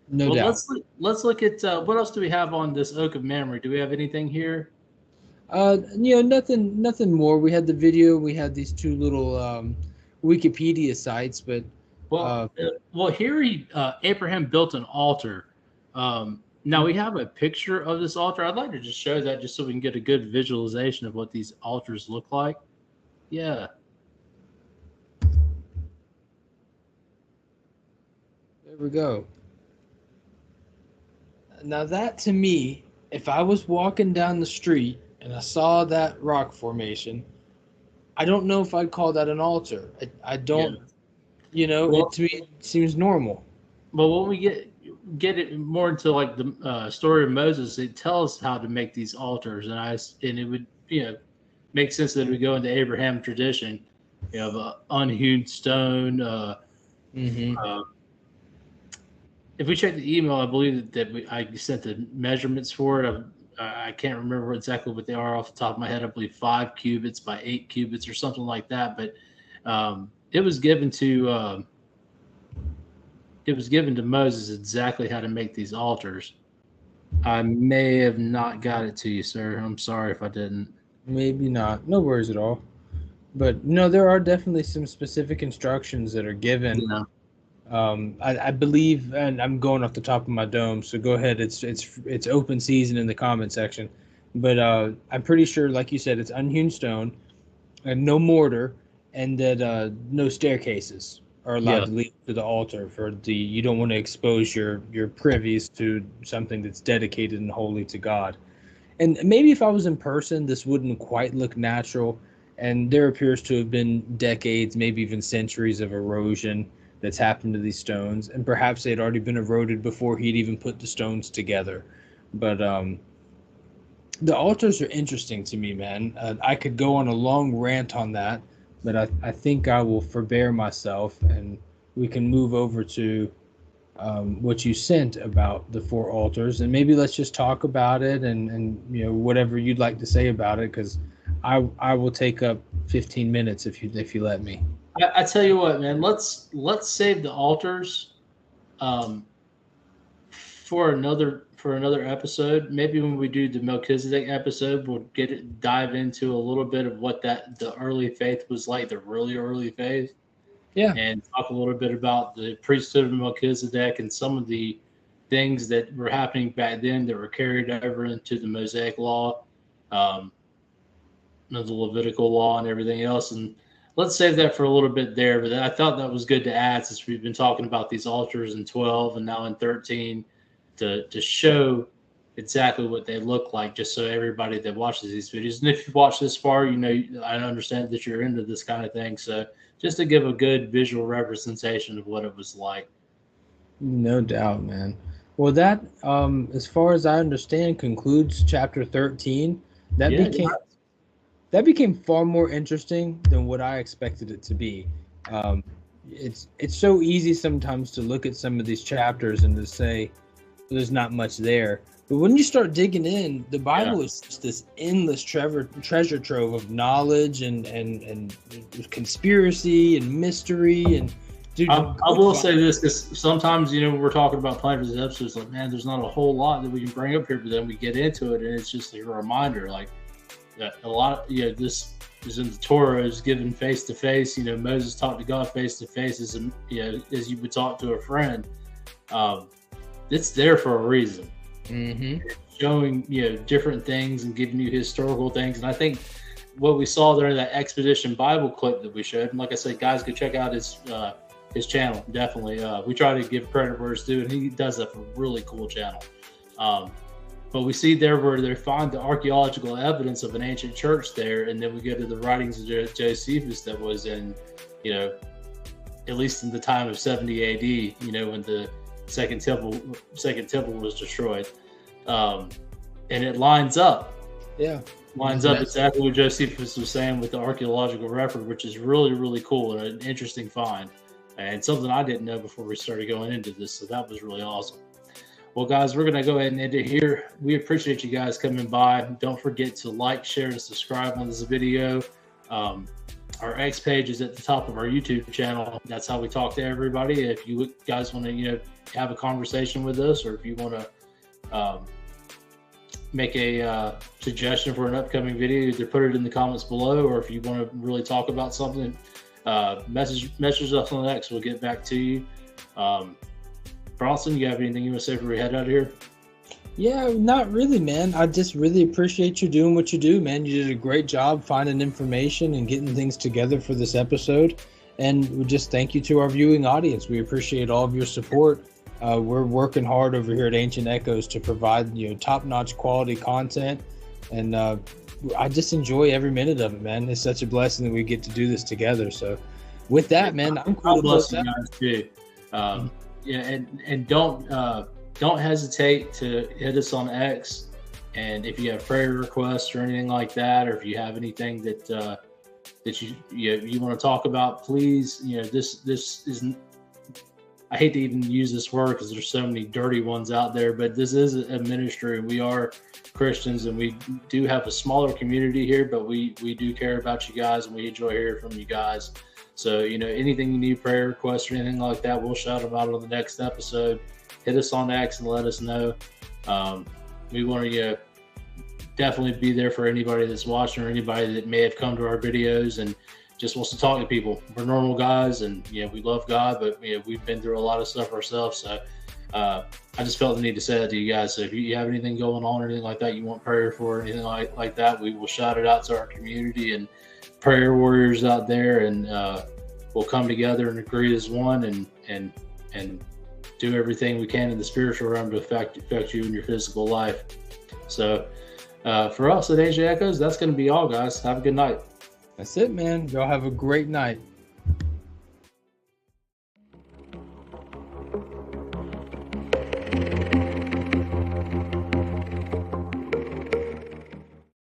No doubt. Let's look at what else do we have on this oak of Mamre? Do we have anything here? Nothing more. We had the video. We had these two little Wikipedia sites, but here Abraham built an altar. Now we have a picture of this altar. I'd like to just show that just so we can get a good visualization of what these altars look like. Yeah. There we go. Now that, to me, if I was walking down the street and I saw that rock formation, I don't know if I'd call that an altar. I don't, to me it seems normal. But when we get it more into like the story of Moses, it tells how to make these altars, and it would make sense that we go into Abraham tradition. You have unhewn stone. If we check the email, I believe that I sent the measurements for it. I can't remember exactly what they are off the top of my head. I believe 5 cubits by 8 cubits or something like that. But it was given to Moses exactly how to make these altars. I may have not got it to you, sir. I'm sorry if I didn't. Maybe not. No worries at all. But no, there are definitely some specific instructions that are given. Yeah. I believe, and I'm going off the top of my dome, so go ahead. It's open season in the comment section, but I'm pretty sure, like you said, it's unhewn stone, and no mortar, and that no staircases are allowed to lead to the altar. You don't want to expose your privies to something that's dedicated and holy to God. And maybe if I was in person, this wouldn't quite look natural, and there appears to have been decades, maybe even centuries of erosion that's happened to these stones, and perhaps they had already been eroded before he'd even put the stones together. But the altars are interesting to me, man. I could go on a long rant on that, but I think I will forbear myself, and we can move over to what you sent about the 4 altars, and maybe let's just talk about it and whatever you'd like to say about it, because I will take up 15 minutes if you let me. I tell you what, man. Let's save the altars for another episode. Maybe when we do the Melchizedek episode, we'll dive into a little bit of what the early faith was like, the really early faith. Yeah. And talk a little bit about the priesthood of Melchizedek and some of the things that were happening back then that were carried over into the Mosaic law, the Levitical law and everything else. And let's save that for a little bit there. But I thought that was good to add, since we've been talking about these altars in 12 and now in 13, to show exactly what they look like, just so everybody that watches these videos, and if you've watched this far, I understand that you're into this kind of thing. So just to give a good visual representation of what it was like. No doubt, man. Well, that, as far as I understand, concludes chapter 13. That became far more interesting than what I expected it to be. It's so easy sometimes to look at some of these chapters and to say there's not much there. But when you start digging in, the Bible is just this endless treasure trove of knowledge and conspiracy and mystery. And dude, I will say this, because sometimes, we're talking about planning for this episode, it's like, man, there's not a whole lot that we can bring up here, but then we get into it and it's just a reminder, like, a lot of, this is in the Torah, is given face to face. Moses talked to God face to face, as you would talk to a friend. It's there for a reason. Mm-hmm. Showing different things and giving you historical things. And I think what we saw there in that Expedition Bible clip that we showed, and like I said, guys, go check out his channel. Definitely, we try to give credit where it's due, and he does that for a really cool channel. But we see there where they find the archaeological evidence of an ancient church there, and then we go to the writings of Josephus that was in, at least in the time of 70 AD, when the second temple was destroyed. And it lines up. Yeah. Lines up exactly what Josephus was saying with the archaeological record, which is really, really cool and an interesting find, and something I didn't know before we started going into this. So that was really awesome. Well, guys, we're going to go ahead and end it here. We appreciate you guys coming by. Don't forget to like, share, and subscribe on this video. Our X page is at the top of our YouTube channel. That's how we talk to everybody. If you guys want to, have a conversation with us, or if you want to make a suggestion for an upcoming video, either put it in the comments below, or if you want to really talk about something, message us on X. We'll get back to you. Bronson, you have anything you want to say before we head out of here? Yeah, not really, man. I just really appreciate you doing what you do, man. You did a great job finding information and getting things together for this episode. And we just thank you to our viewing audience. We appreciate all of your support. We're working hard over here at Ancient Echoes to provide, top-notch quality content. And I just enjoy every minute of it, man. It's such a blessing that we get to do this together. So with that, man, I'm cool. God bless you guys too. And don't hesitate to hit us on X, and if you have prayer requests or anything like that, or if you have anything that you want to talk about, please. This is, I hate to even use this word because there's so many dirty ones out there, but this is a ministry, and we are Christians, and we do have a smaller community here, but we do care about you guys, and we enjoy hearing from you guys. So, anything you need, prayer requests or anything like that, we'll shout them out on the next episode. Hit us on X and let us know. We want to definitely be there for anybody that's watching, or anybody that may have come to our videos and just wants to talk to people. We're normal guys, and we love God, but we've been through a lot of stuff ourselves. So I just felt the need to say that to you guys. So if you have anything going on or anything like that, you want prayer for, or anything like that, we will shout it out to our community and prayer warriors out there, and we'll come together and agree as one, and do everything we can in the spiritual realm to affect you in your physical life. So for us at Ancient Echoes, that's going to be all, guys. Have a good night. That's it, man. Y'all have a great night.